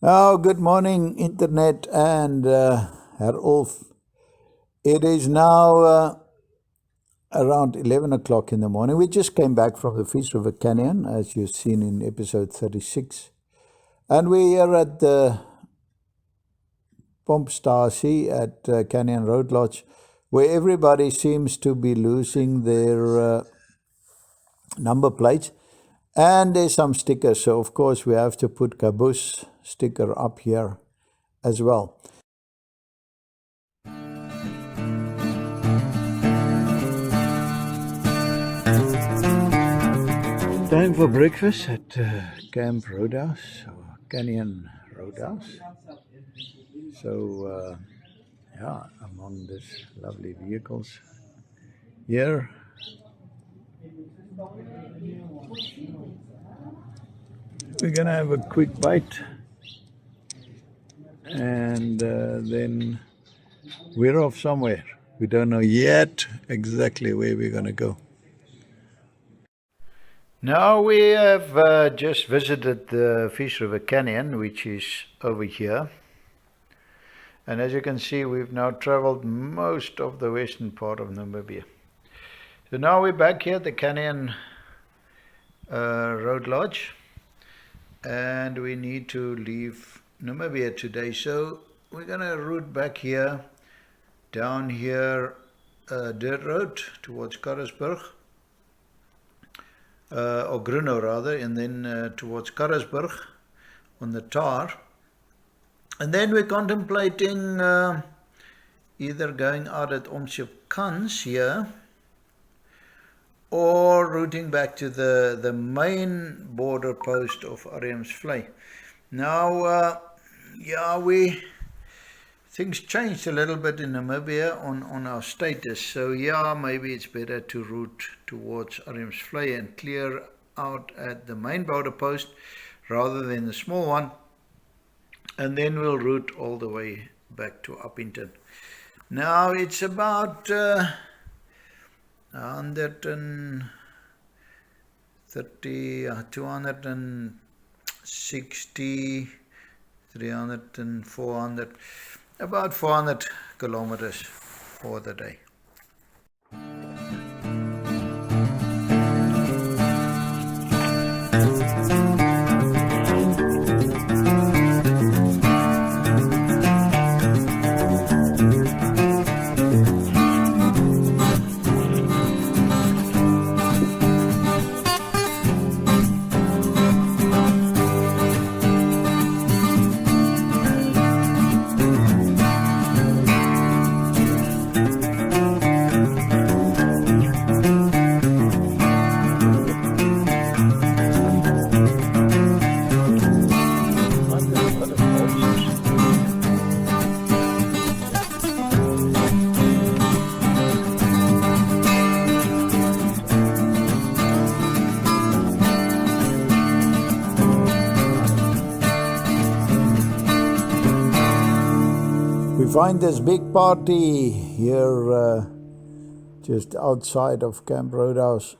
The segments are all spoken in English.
Oh, good morning, Internet and Herr Ulf. It is now around 11 o'clock in the morning. We just came back from the Fish River Canyon, as you've seen in episode 36. And we're here at the Pompstasie at Canyon Road Lodge, where everybody seems to be losing their number plates. And there's some stickers, so of course we have to put Kaboes sticker up here as well. Time for breakfast at Camp Roadhouse, or Canyon Roadhouse. So, among these lovely vehicles here. We're going to have a quick bite and then we're off somewhere. We don't know yet exactly where we're going to go. Now we have just visited the Fish River Canyon, which is over here. And as you can see, we've now traveled most of the western part of Namibia. So now we're back here at the Canyon Road Lodge. And we need to leave Namibia today. So we're going to route back here, down here, dirt road towards Karasburg. Or Grunau rather, and then towards Karasburg on the tar. And then we're contemplating either going out at Omsjepkans here or routing back to the main border post of Ariamsvlei. Now, things changed a little bit in Namibia on our status. So maybe it's better to route towards Ariamsvlei and clear out at the main border post rather than the small one. And then we'll route all the way back to Upington. Now it's about 130, 260, 300 and 400. About 400 kilometers for the day. We find this big party here just outside of Camp Roadhouse,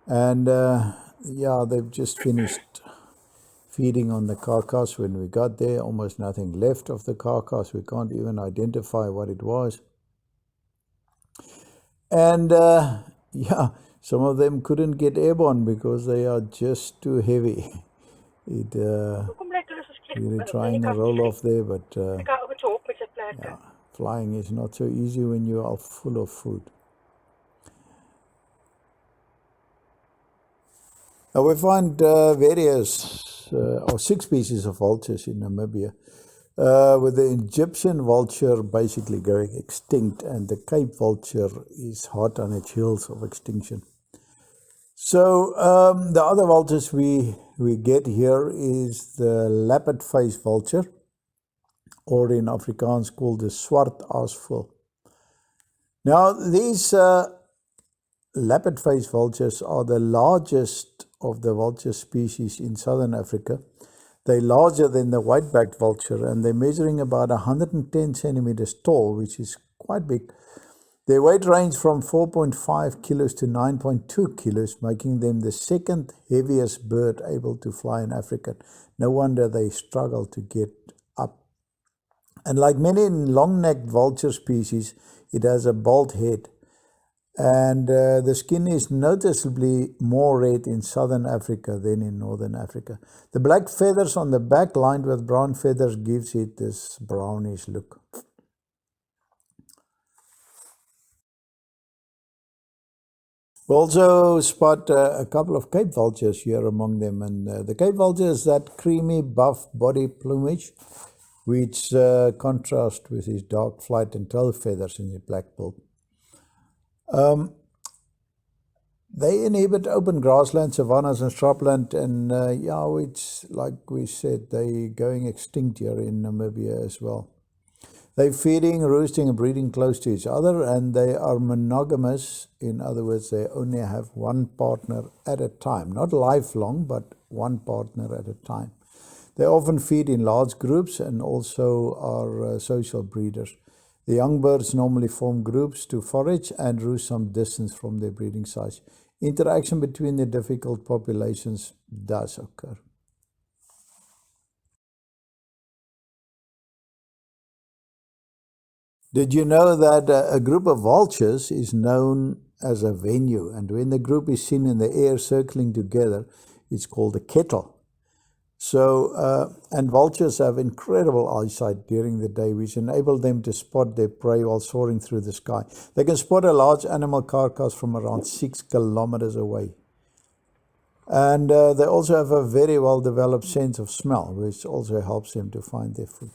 and they've just finished feeding on the carcass. When we got there, almost nothing left of the carcass. We can't even identify what it was. And some of them couldn't get airborne because they are just too heavy. We were trying a roll off there, but flying is not so easy when you are full of food. Now we find various or 6 species of vultures in Namibia, with the Egyptian vulture basically going extinct, and the Cape vulture is hot on its heels of extinction. So the other vultures we get here is the lappet-faced vulture, or in Afrikaans called the swart aasvoël. Now these lappet-faced vultures are the largest of the vulture species in southern Africa. They're larger than the white-backed vulture, and they're measuring about 110 centimeters tall, which is quite big. Their weight range from 4.5 kilos to 9.2 kilos, making them the second heaviest bird able to fly in Africa. No wonder they struggle to get up. And like many long-necked vulture species, it has a bald head. And the skin is noticeably more red in southern Africa than in northern Africa. The black feathers on the back lined with brown feathers gives it this brownish look. We also spot a couple of Cape vultures here among them. And the Cape vulture is that creamy buff body plumage, which contrasts with his dark flight and tail feathers in his black bill. They inhabit open grassland, savannas and shrubland, and which, like we said, they're going extinct here in Namibia as well. They're feeding, roosting and breeding close to each other, and they are monogamous. In other words, they only have one partner at a time. Not lifelong, but one partner at a time. They often feed in large groups and also are social breeders. The young birds normally form groups to forage and roost some distance from their breeding sites. Interaction between the difficult populations does occur. Did you know that a group of vultures is known as a venue, and when the group is seen in the air circling together, it's called a kettle. So, and vultures have incredible eyesight during the day, which enable them to spot their prey while soaring through the sky. They can spot a large animal carcass from around 6 kilometers away. And they also have a very well-developed sense of smell, which also helps them to find their food.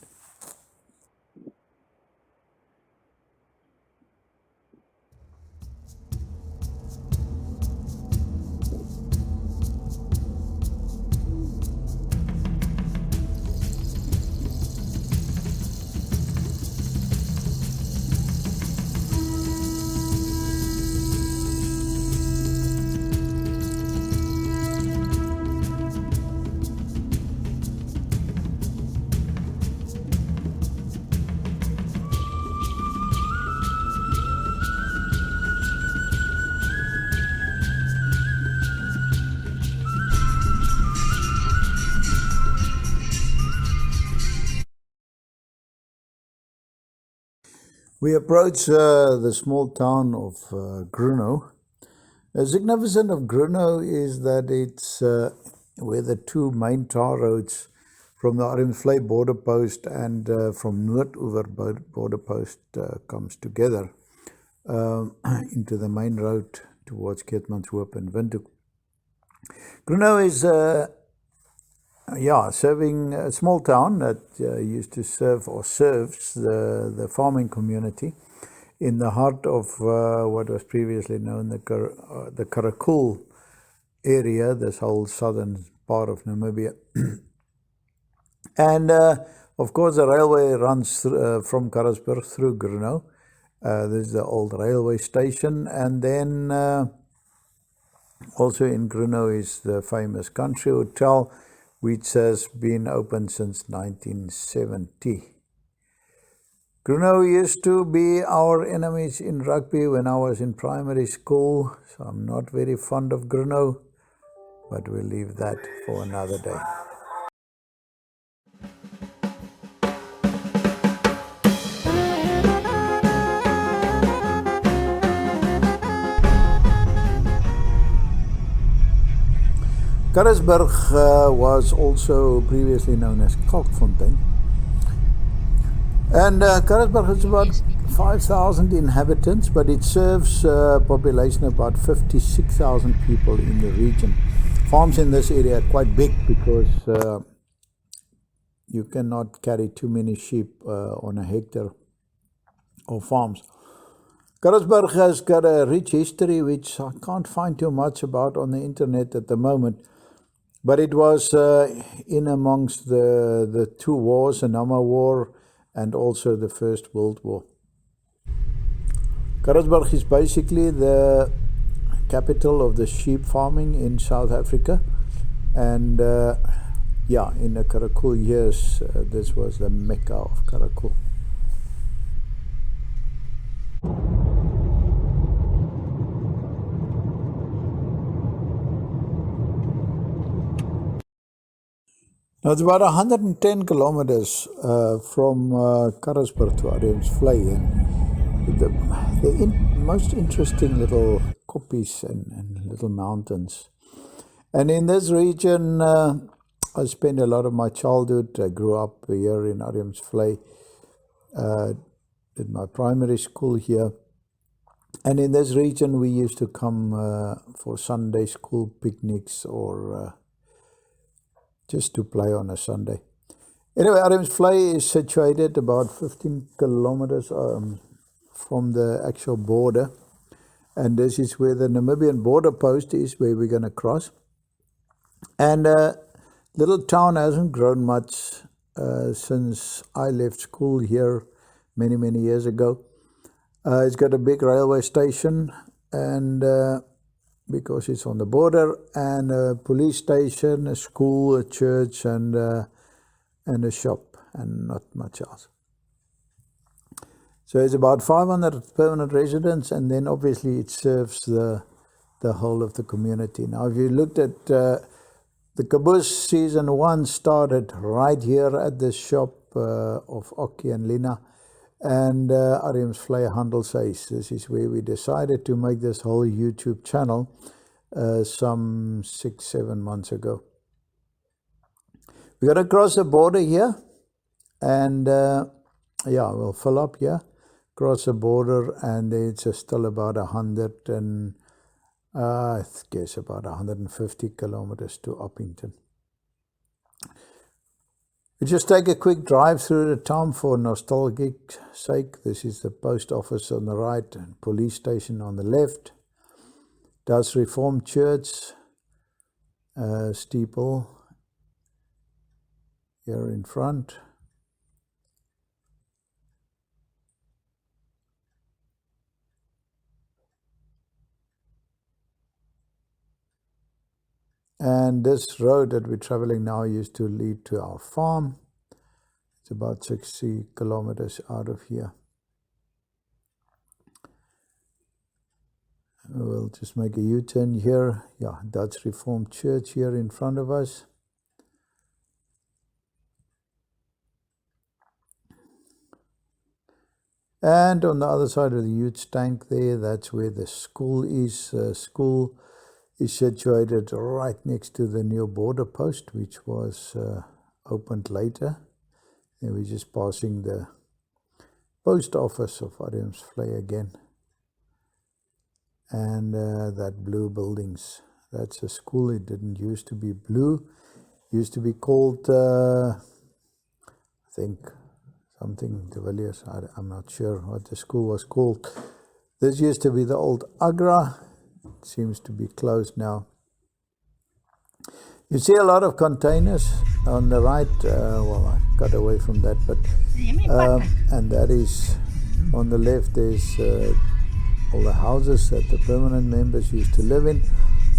We approach the small town of Grunau. The significance of Grunau is that it's where the two main tar roads from the Ariamsvlei border post and from Noordoever border post comes together into the main road towards Keetmanshoop and Windhoek. Grunau is serving a small town that used to serve or serves the farming community in the heart of what was previously known the Karakul area, this whole southern part of Namibia. And of course the railway runs from Karasburg through Grunau. This is the old railway station, and then also in Grunau is the famous Country Hotel, which has been open since 1970. Grunau used to be our enemies in rugby when I was in primary school, so I'm not very fond of Grunau, but we'll leave that for another day. Karasburg was also previously known as Kalkfontein. And Karasburg is about 5,000 inhabitants, but it serves a population of about 56,000 people in the region. Farms in this area are quite big because you cannot carry too many sheep on a hectare of farms. Karasburg has got a rich history which I can't find too much about on the internet at the moment. But it was in amongst the two wars, the Nama War and also the First World War. Karasburg is basically the capital of the sheep farming in South Africa. And in the Karakul years, this was the Mecca of Karakul. Now, it's about 110 kilometers from Karasburg to Ariamsvlei, and the most interesting little koppies and little mountains. And in this region, I spent a lot of my childhood. I grew up here in Ariamsvlei, did my primary school here. And in this region, we used to come for Sunday school picnics or just to play on a Sunday. Anyway, Ariamsvlei is situated about 15 kilometers from the actual border. And this is where the Namibian border post is, where we're going to cross. And little town hasn't grown much since I left school here many, many years ago. It's got a big railway station, and because it's on the border, and a police station, a school, a church, and a shop, and not much else. So it's about 500 permanent residents, and then obviously it serves the whole of the community. Now, if you looked at the Kaboes season 1 started right here at the shop of Okkie and Lina, and Ariamsvlei Handelshuis. This is where we decided to make this whole YouTube channel some 6-7 months ago. We're going to cross the border here, and we'll fill up here, cross the border, and it's still about 100 and I guess about 150 kilometers to Upington. We just take a quick drive through the town for nostalgic sake. This is the post office on the right and police station on the left. Dutch Reformed Church steeple here in front. And this road that we're traveling now used to lead to our farm. It's about 60 kilometers out of here. We'll just make a U-turn here. Yeah, Dutch Reformed Church here in front of us. And on the other side of the huge tank there, that's where the school is. School is situated right next to the new border post, which was opened later. And we're just passing the post office of Ariamsvlei again. And that blue buildings, that's a school. It didn't used to be blue. It used to be called, I think, something de Villiers. I'm not sure what the school was called. This used to be the old Agra. It seems to be closed now. You see a lot of containers on the right. Well, I got away from that, but and that is on the left. There's all the houses that the permanent members used to live in,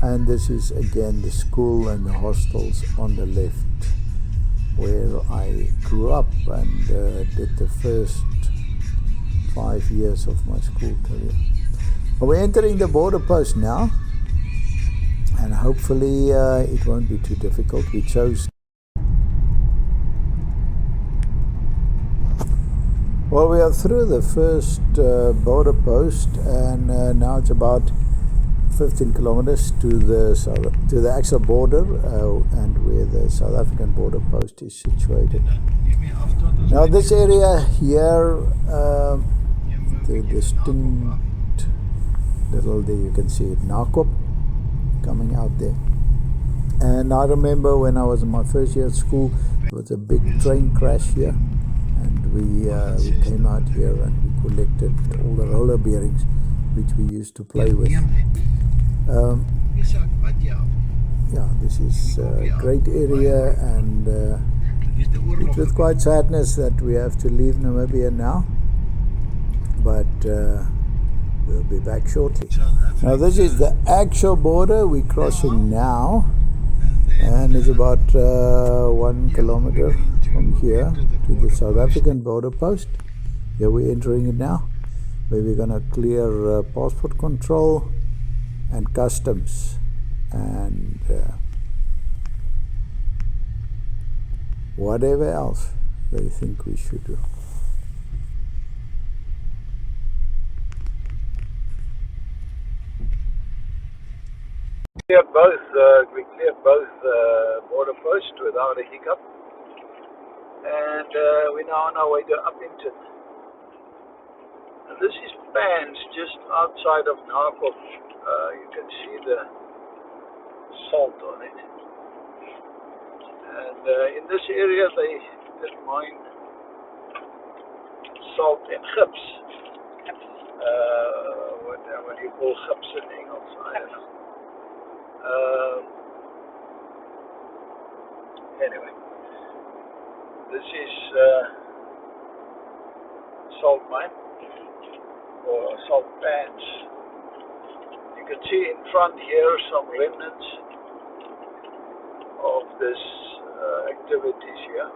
and this is again the school and the hostels on the left, where I grew up and did the first 5 years of my school career. We're entering the border post now, and hopefully it won't be too difficult. We chose. Well, we are through the first border post, and now it's about 15 kilometers to the actual border, and where the South African border post is situated. Now, this area here, the distinct little there, you can see it, Nakop coming out there. And I remember when I was in my first year at school, there was a big train crash here, and we came out here and we collected all the roller bearings which we used to play with. Yeah, this is a great area, and it's with quite sadness that we have to leave Namibia now, but we'll be back shortly. Now, this is the actual border we're crossing now, and it's about 1 kilometer from here to the South African border post. Here we're entering it now, where we're going to clear passport control and customs, and whatever else they think we should do. We cleared both border posts without a hiccup, and we're now on our way to Upington. And this is Pans, just outside of Narkop. You can see the salt on it, and in this area they did mine salt and chips. What do you call chips in English? I don't know. Anyway, this is salt mine or salt pans. You can see in front here some remnants of this activities here.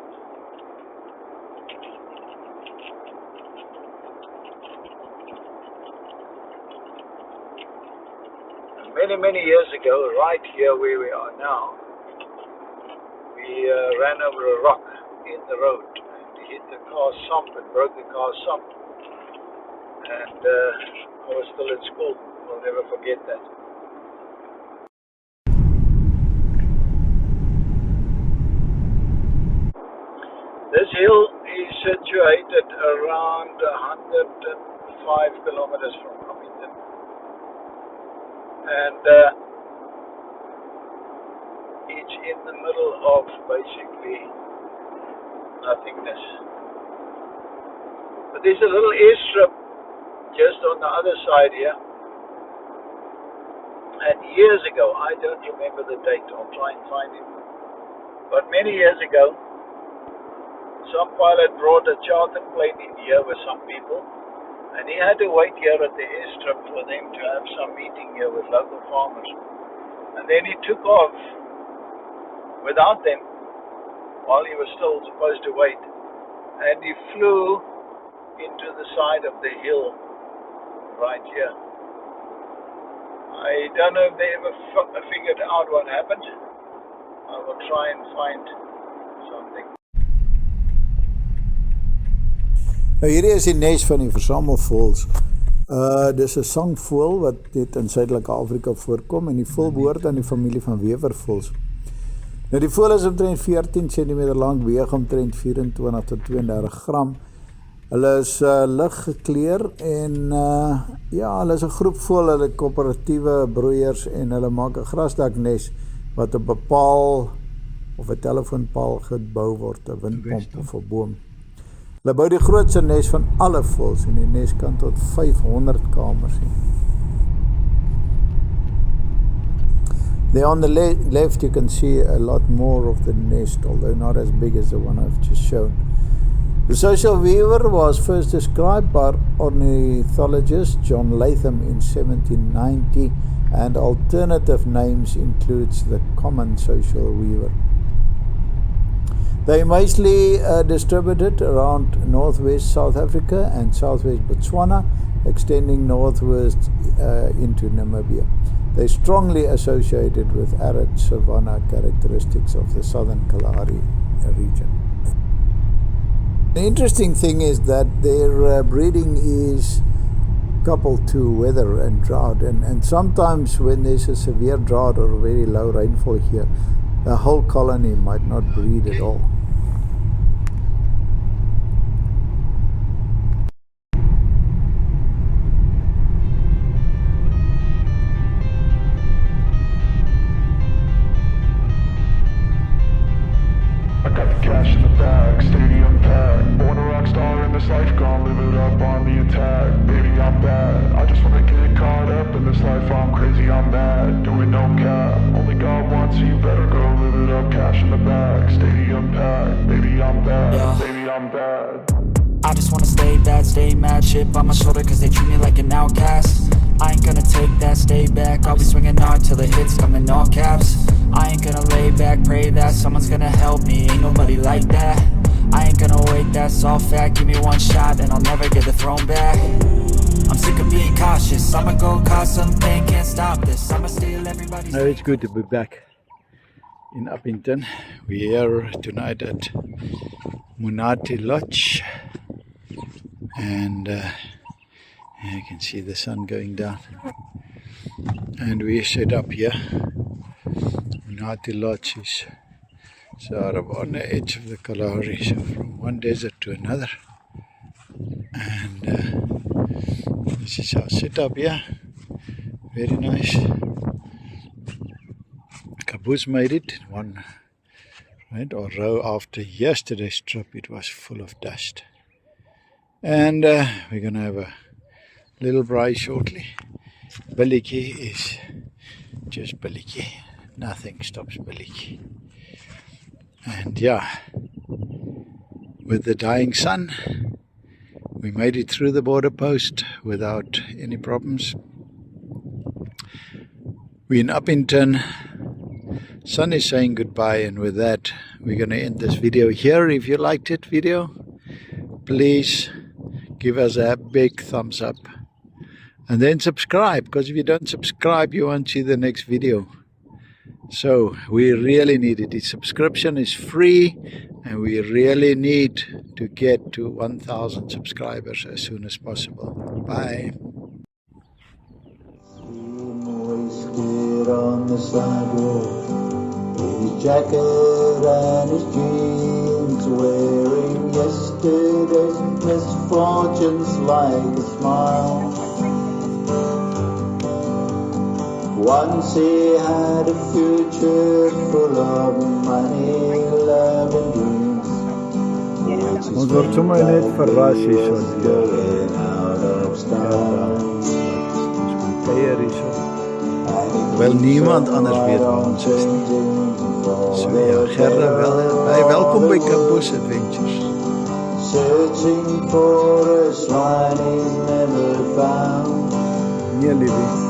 Many years ago, right here where we are now, we ran over a rock in the road and hit the car sump and broke the car sump. And I was still in school. I'll never forget that. This hill is situated around 105 kilometers from Upington. And it's in the middle of basically nothingness. But there's a little airstrip just on the other side here. And years ago, I don't remember the date, I'll try and find it. But many years ago, some pilot brought a charter plane in here with some people. And he had to wait here at the airstrip for them to have some meeting here with local farmers. And then he took off without them while he was still supposed to wait. And he flew into the side of the hill right here. I don't know if they ever figured out what happened. I will try and find something. Nou hierdie is die nes van die versamelvoëls. Dis 'n sangvoël wat net in Suidelike Afrika voorkom en die voël behoort aan die familie van wevervoëls. Nou die voël is omtrent 14 cm lank, weeg omtrent 24 tot 32 gram. Hulle is lig gekleur en hulle is 'n groep voël, hulle koöperatiewe broeiers en hulle maak 'n grasdaknes wat op 'n paal of 'n telefoonpaal gebou word, 'n windpomp of 'n boom. Hulle bou die grootste nes van alle voëls en die nes kan tot 500 kamers hê. There on the left you can see a lot more of the nest, although not as big as the one I've just shown. The social weaver was first described by ornithologist John Latham in 1790, and alternative names includes the common social weaver. They mostly distributed around northwest South Africa and southwest Botswana, extending northwest into Namibia. They strongly associated with arid savanna characteristics of the southern Kalahari region. The interesting thing is that their breeding is coupled to weather and drought, and sometimes when there's a severe drought or very low rainfall here, the whole colony might not breed at all. I just wanna stay bad, stay mad, chip on my shoulder cause they treat me like an outcast. I ain't gonna take that, stay back, I'll be swinging hard till the hits come in all caps. I ain't gonna lay back, pray that someone's gonna help me, ain't nobody like that. I ain't gonna wait, that's all fact, give me one shot and I'll never get the throne back. I'm sick of being cautious, I'ma go cause something, can't stop this, I'ma steal everybody's... It's good to be back in Upington. We're here tonight at Munati Lodge, and you can see the sun going down. And we set up here. Munati Lodge is sort of on the edge of the Kalahari, so from one desert to another. And this is our setup here. Very nice. Kaboes made it in one, right, or row after yesterday's trip. It was full of dust. And we're going to have a little braai shortly. Billikie is just billikie. Nothing stops billikie. And yeah, with the dying sun, we made it through the border post without any problems. We're in Upington. Sun is saying goodbye, and with that, we're going to end this video here. If you liked it video, please give us a big thumbs up. And then subscribe, because if you don't subscribe, you won't see the next video. So we really need it. The subscription is free, and we really need to get to 1,000 subscribers as soon as possible. Bye. On the sidewalk, in his jacket and his jeans, wearing yesterday's misfortunes like a smile. Once he had a future full of money, love and dreams. Ons word sommer net verras hier so hier. Wel, niemand anders weet waar ons is nie. So ja, Gerda, welkom by Kaboes Adventures. Searching for a shrine he's never found. Nee, liefie.